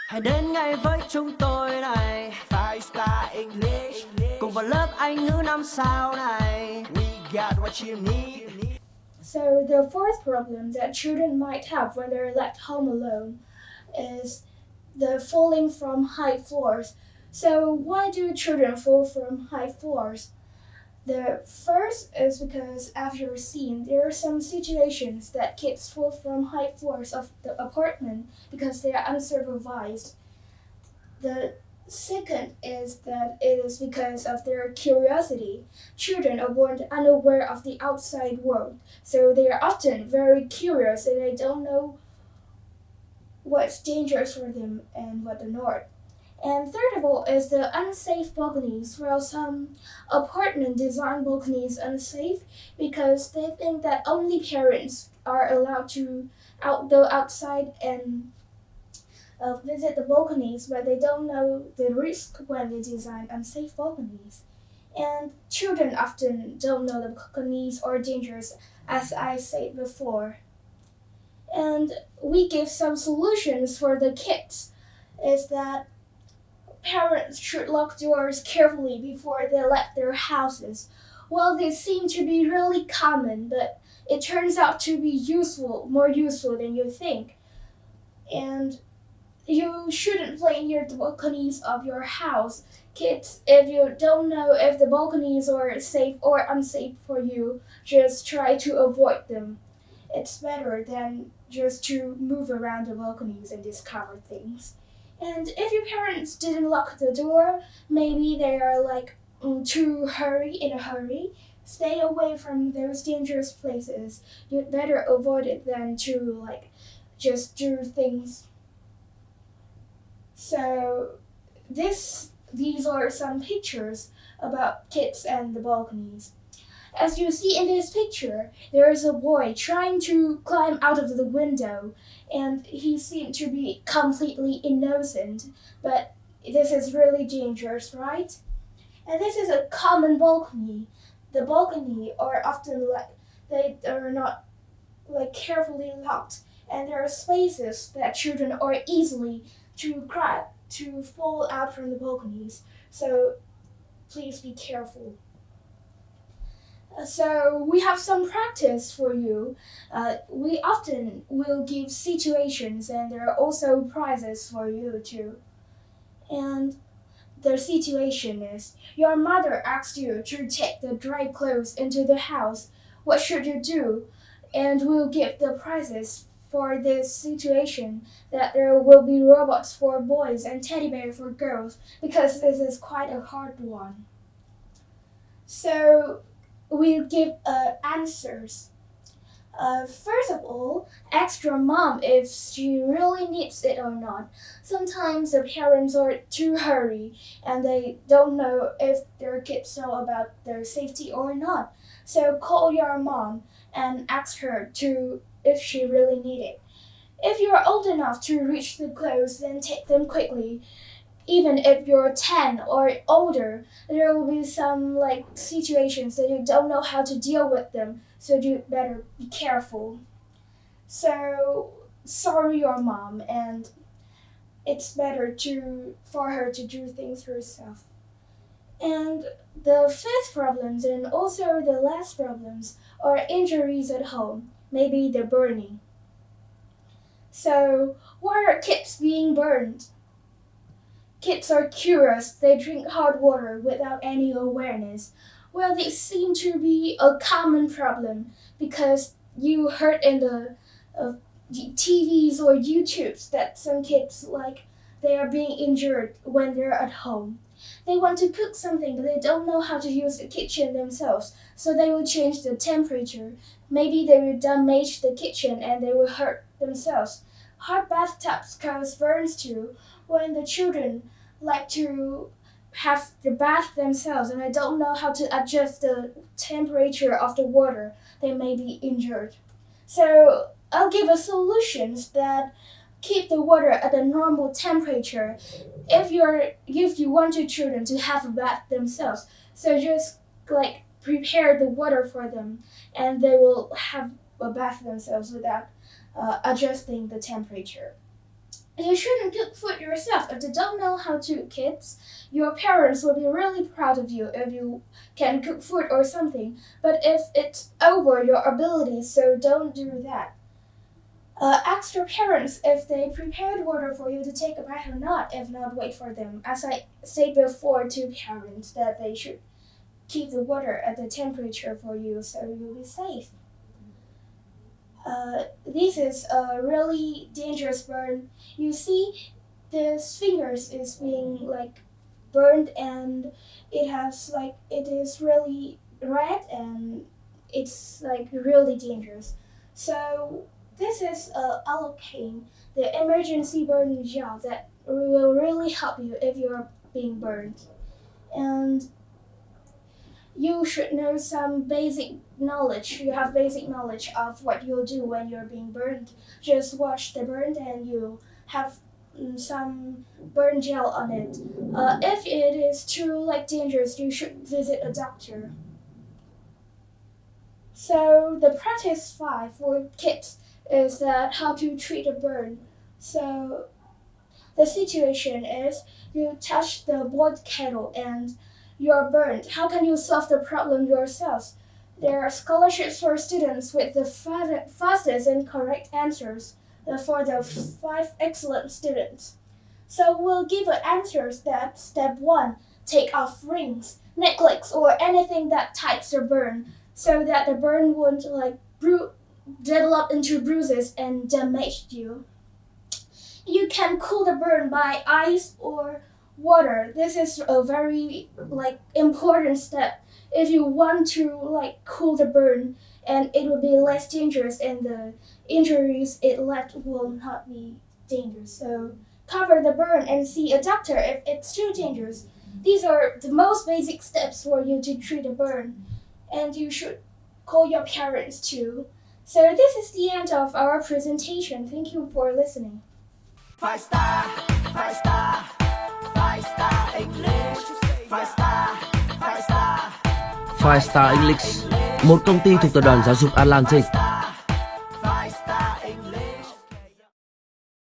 Hãy đến ngay với chúng tôi này, 5 star English, cùng vào lớp Anh ngữ 5 sao này. We got what you need. So the fourth problem that children might have when they're left home alone is the falling from high floors. So why do children fall from high floors? The first is because, as you've seen, there are some situations that kids fall from high floors of the apartment because they are unsupervised. The second is that it is because of their curiosity. Children are born unaware of the outside world, so they are often very curious and they don't know what's dangerous for them and what not. And third of all is the unsafe balconies. Well, some apartment design balconies unsafe because they think that only parents are allowed to go outside and visit the balconies, but they don't know the risk when they design unsafe balconies. And children often don't know the balconies are dangerous, as I said before. And we give some solutions for the kids. Is that parents should lock doors carefully before they leave their houses. Well, they seem to be really common, but it turns out to be more useful than you think. And you shouldn't play near the balconies of your house. Kids, if you don't know if the balconies are safe or unsafe for you, just try to avoid them. It's better than just to move around the balconies and discover things. And if your parents didn't lock the door, maybe they are in a hurry. Stay away from those dangerous places. You'd better avoid it than to just do things. So these are some pictures about kids and the balconies. As you see in this picture, there is a boy trying to climb out of the window, and he seemed to be completely innocent, but this is really dangerous, right? And this is a common balcony. The balcony are often they are not carefully locked, and there are spaces that children are easily to fall out from the balconies. So please be careful. So we have some practice for you. We often will give situations, and there are also prizes for you too. And the situation is your mother asked you to take the dry clothes into the house. What should you do? And we'll give the prizes for this situation that there will be robots for boys and teddy bears for girls because this is quite a hard one. So we'll give answers. First of all, ask your mom if she really needs it or not. Sometimes the parents are too hurry and they don't know if their kids know about their safety or not. So call your mom and ask her if she really need it. If you're old enough to reach the clothes, then take them quickly. Even if you're 10 or older, there will be some situations that you don't know how to deal with them, so you better be careful. So sorry your mom, and it's better for her to do things herself. And the fifth problems and also the last problems are injuries at home, maybe the burning. So why are kids being burned? Kids are curious, they drink hot water without any awareness. Well, they seem to be a common problem because you heard in the TVs or YouTubes that some kids they are being injured when they're at home. They want to cook something, but they don't know how to use the kitchen themselves, so they will change the temperature. Maybe they will damage the kitchen and they will hurt themselves. Hot bathtubs cause burns too. When the children like to have the bath themselves and they don't know how to adjust the temperature of the water, they may be injured. So I'll give a solutions that keep the water at a normal temperature if you want your children to have a bath themselves. So just prepare the water for them and they will have a bath themselves without adjusting the temperature. You shouldn't cook food yourself. If you don't know how to, kids, your parents will be really proud of you if you can cook food or something. But if it's over your abilities, so don't do that. Ask your parents if they prepared water for you to take a bath or not. If not, wait for them. As I said before to parents that they should keep the water at the temperature for you so you'll be safe. This is a really dangerous burn. You see, this fingers is being like burned, and it is really red, and it's like really dangerous. So this is Allocaine, the emergency burn gel that will really help you if you're being burned. And you should know some basic knowledge. You have basic knowledge of what you'll do when you're being burned. Just watch the burn and you have some burn gel on it. If it is too dangerous, you should visit a doctor. So the practice 5 for kids is that how to treat a burn. So the situation is you touch the boiled kettle and you're burned. How can you solve the problem yourselves? There are scholarships for students with the fastest and correct answers for the 5 excellent students. So we'll give answers that step 1, take off rings, necklace, or anything that ties the burn so that the burn won't develop into bruises and damage you. You can cool the burn by ice or water. This is a very important step if you want to cool the burn, and it will be less dangerous and the injuries it left will not be dangerous. So cover the burn and see a doctor if it's too dangerous. These are the most basic steps for you to treat a burn, and you should call your parents too. So this is the end of our presentation. Thank you for listening. 5 star, 5 star, 5 star English, 5 star, 5 star. Five Star English, một công ty thuộc tập đoàn giáo dục Atlantic